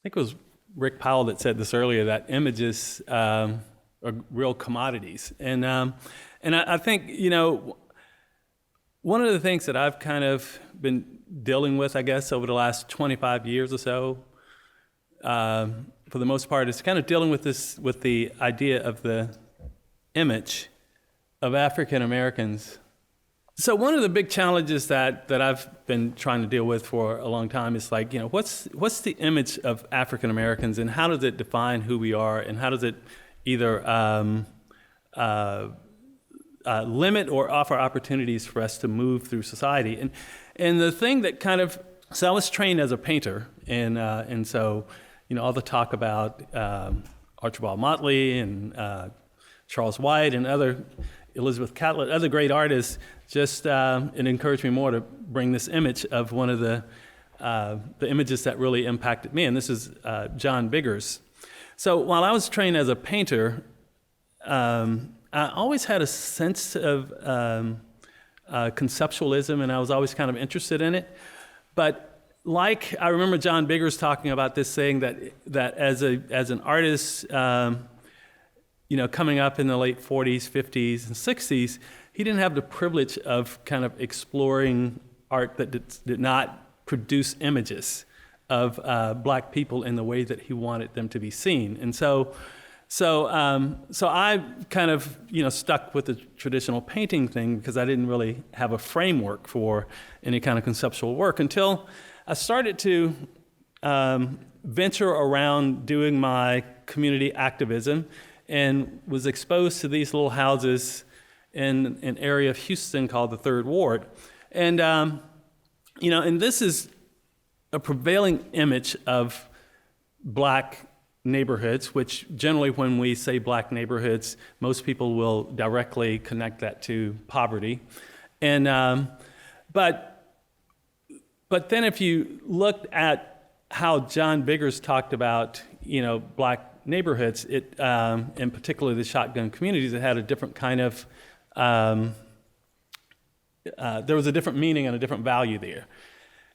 think it was Rick Powell that said this earlier, that images are real commodities. And I think, one of the things that I've kind of been dealing with, I guess, over the last 25 years or so, for the most part, is kind of dealing with the idea of the image of African Americans. So one of the big challenges that I've been trying to deal with for a long time is like, what's the image of African Americans, and how does it define who we are, and how does it either limit or offer opportunities for us to move through society? And the thing that so I was trained as a painter, and so all the talk about Archibald Motley and Charles White and Elizabeth Catlett, other great artists, just it encouraged me more to bring this image of one of the images that really impacted me, and this is John Biggers. So while I was trained as a painter, I always had a sense of conceptualism, and I was always kind of interested in it. But I remember John Biggers talking about this, saying that as an artist, coming up in the late 40s, 50s, and 60s, he didn't have the privilege of kind of exploring art that did not produce images of black people in the way that he wanted them to be seen. And so I kind of stuck with the traditional painting thing because I didn't really have a framework for any kind of conceptual work until I started to venture around doing my community activism, and was exposed to these little houses in an area of Houston called the Third Ward. And and this is a prevailing image of black neighborhoods, which generally when we say black neighborhoods, most people will directly connect that to poverty. And but then if you looked at how John Biggers talked about black neighborhoods, in particular the shotgun communities, it had a different kind of there was a different meaning and a different value there.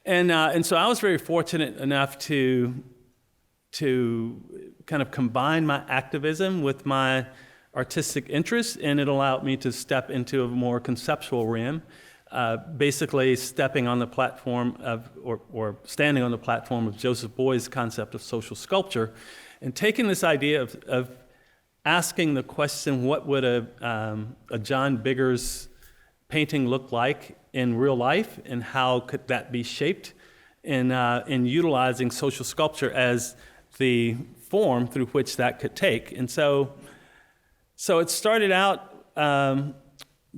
And so I was very fortunate enough to kind of combine my activism with my artistic interests, and it allowed me to step into a more conceptual realm, basically stepping on the platform of, or standing on the platform of Joseph Beuys's concept of social sculpture, and taking this idea of asking the question, what would a John Biggers painting look like in real life, and how could that be shaped, in utilizing social sculpture as the form through which that could take. And so it started out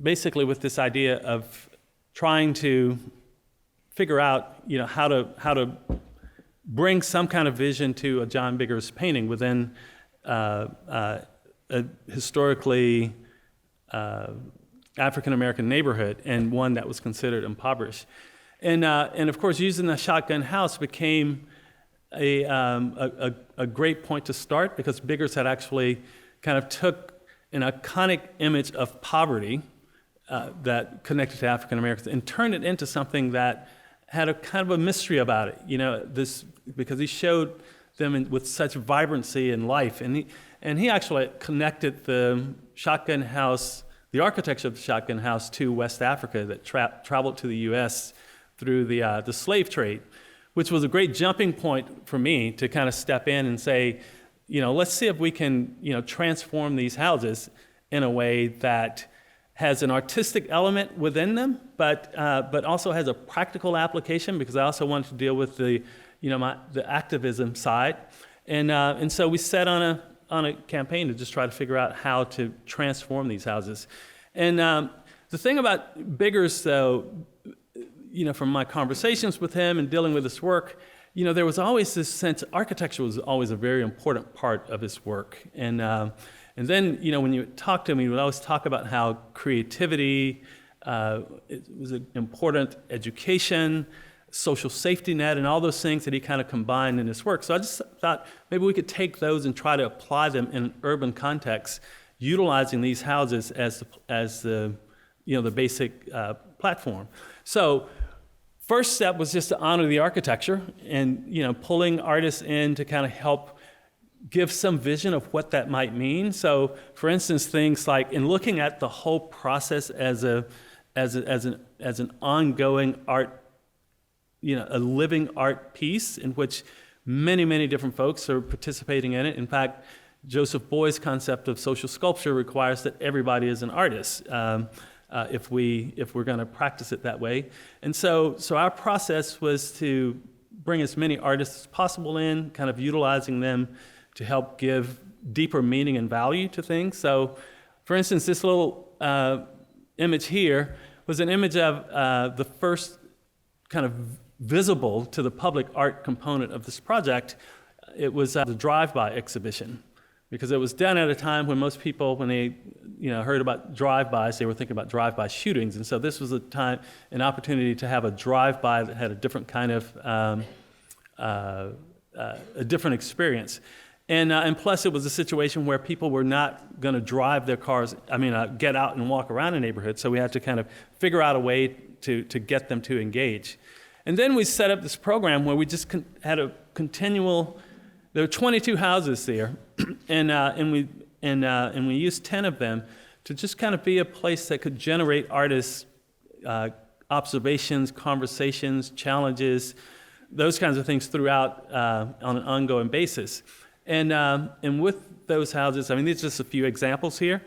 basically with this idea of trying to figure out how to bring some kind of vision to a John Biggers painting within a historically African American neighborhood, and one that was considered impoverished. And of course, using the shotgun house became a great point to start, because Biggers had actually kind of took an iconic image of poverty that connected to African Americans and turned it into something that had a kind of a mystery about it. Because he showed them with such vibrancy and life, and he actually connected the shotgun house, the architecture of the shotgun house, to West Africa that traveled to the U.S. through the slave trade, which was a great jumping point for me to kind of step in and say, let's see if we can, transform these houses in a way that has an artistic element within them, but also has a practical application, because I also wanted to deal with the activism side, and so we set on a campaign to just try to figure out how to transform these houses. And the thing about Biggers, though, from my conversations with him and dealing with his work, there was always this sense architecture was always a very important part of his work. And then, when you talk to him, he would always talk about how creativity it was an important education, social safety net, and all those things that he kind of combined in his work. So I just thought maybe we could take those and try to apply them in an urban context, utilizing these houses as the basic platform. So first step was just to honor the architecture and, pulling artists in to kind of help give some vision of what that might mean. So, for instance, things like in looking at the whole process as an ongoing art, a living art piece in which many, many different folks are participating in it. In fact, Joseph Boy's concept of social sculpture requires that everybody is an artist if we're going to practice it that way. And so our process was to bring as many artists as possible in, kind of utilizing them to help give deeper meaning and value to things. So, for instance, this little image here was an image of the first kind of visible to the public art component of this project. It was the drive-by exhibition, because it was done at a time when most people, when they heard about drive-bys, they were thinking about drive-by shootings. And so this was an opportunity to have a drive-by that had a different kind of, a different experience. And plus, it was a situation where people were not going to drive their cars, get out and walk around a neighborhood. So we had to kind of figure out a way to get them to engage. And then we set up this program where we just had a continual. There were 22 houses there, and we used 10 of them to just kind of be a place that could generate artists' observations, conversations, challenges, those kinds of things throughout on an ongoing basis. And with those houses, these are just a few examples here.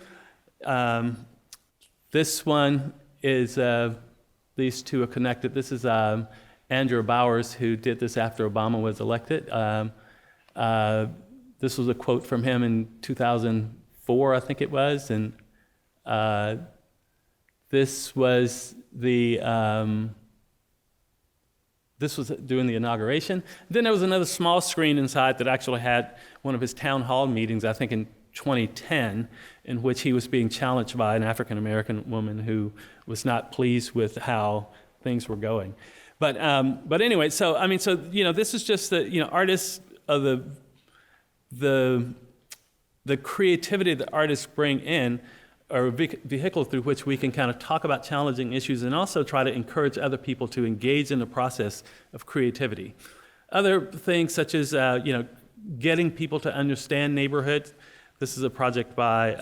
This one is, these two are connected. This is Andrew Bowers, who did this after Obama was elected. This was a quote from him in 2004, I think it was. And this was this was during the inauguration. Then there was another small screen inside that actually had one of his town hall meetings, I think in 2010, in which he was being challenged by an African-American woman who was not pleased with how things were going. But anyway, so this is just the artists of the creativity that artists bring in are a vehicle through which we can kind of talk about challenging issues and also try to encourage other people to engage in the process of creativity. Other things such as getting people to understand neighborhoods. This is a project by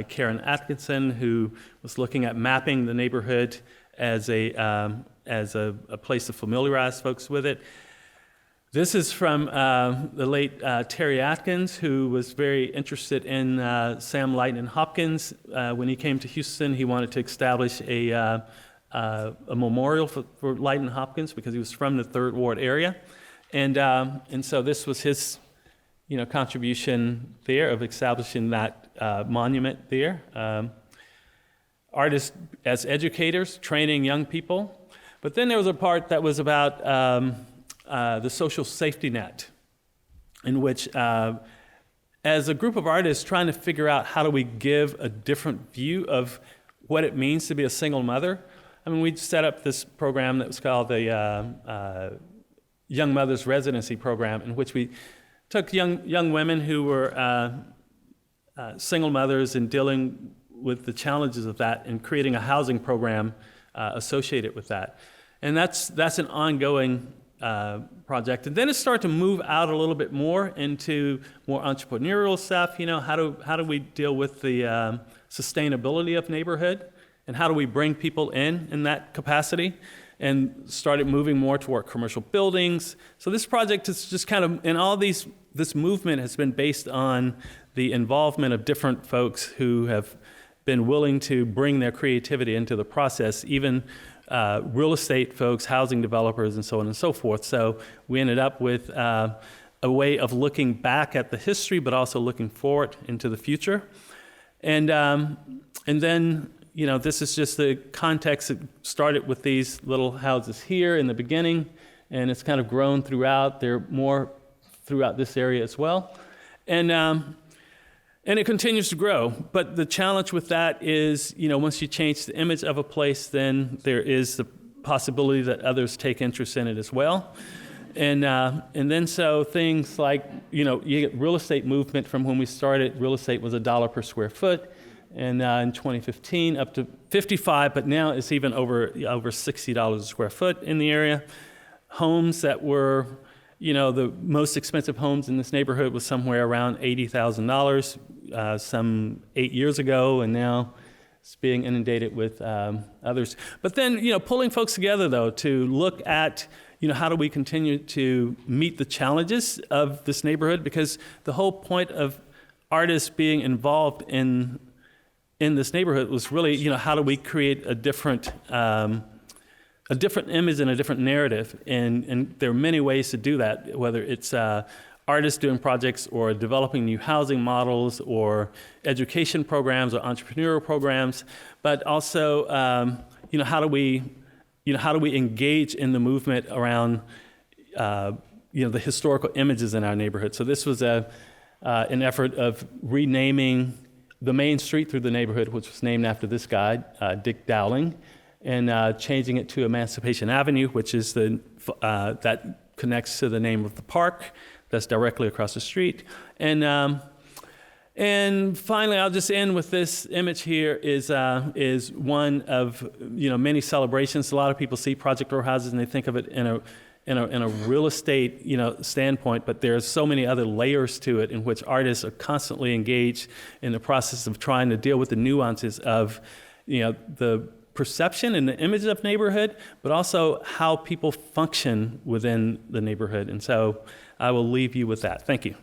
Karen Atkinson, who was looking at mapping the neighborhood as a place to familiarize folks with it. This is from the late Terry Atkins, who was very interested in Sam Lightnin Hopkins. When he came to Houston, he wanted to establish a memorial for Lightnin Hopkins because he was from the Third Ward area. And so this was his contribution there of establishing that monument there. Artists as educators, training young people. But then there was a part that was about the social safety net, in which, as a group of artists trying to figure out how do we give a different view of what it means to be a single mother, we set up this program that was called the Young Mothers Residency Program, in which we took young women who were single mothers and dealing with the challenges of that and creating a housing program associated with that. And that's an ongoing project. And then it started to move out a little bit more into more entrepreneurial stuff. How do we deal with the sustainability of neighborhood, and how do we bring people in that capacity? And started moving more toward commercial buildings. So this project is just kind of, and all this movement has been based on the involvement of different folks who have been willing to bring their creativity into the process, even real estate folks, housing developers, and so on and so forth. So we ended up with a way of looking back at the history, but also looking forward into the future. And then, this is just the context. It started with these little houses here in the beginning, and it's kind of grown throughout. There are more throughout this area as well. And it continues to grow, but the challenge with that is, once you change the image of a place, then there is the possibility that others take interest in it as well. And then so things like, you get real estate movement from when we started. Real estate was $1 per square foot, and in 2015 up to 55, but now it's even over $60 a square foot in the area. Homes that were, the most expensive homes in this neighborhood was somewhere around $80,000 some 8 years ago, and now it's being inundated with others. But then, pulling folks together, though, to look at, how do we continue to meet the challenges of this neighborhood? Because the whole point of artists being involved in this neighborhood was really, how do we create a different image and a different narrative? And there are many ways to do that, whether it's artists doing projects or developing new housing models or education programs or entrepreneurial programs, but also, how do we engage in the movement around, the historical images in our neighborhood? So this was an effort of renaming the main street through the neighborhood, which was named after this guy, Dick Dowling, and changing it to Emancipation Avenue, which is that connects to the name of the park that's directly across the street. And finally, I'll just end with this image here is one of many celebrations. A lot of people see Project Row Houses and they think of it in a real estate standpoint, but there's so many other layers to it in which artists are constantly engaged in the process of trying to deal with the nuances of the perception and the image of neighborhood, but also how people function within the neighborhood. And so I will leave you with that. Thank you.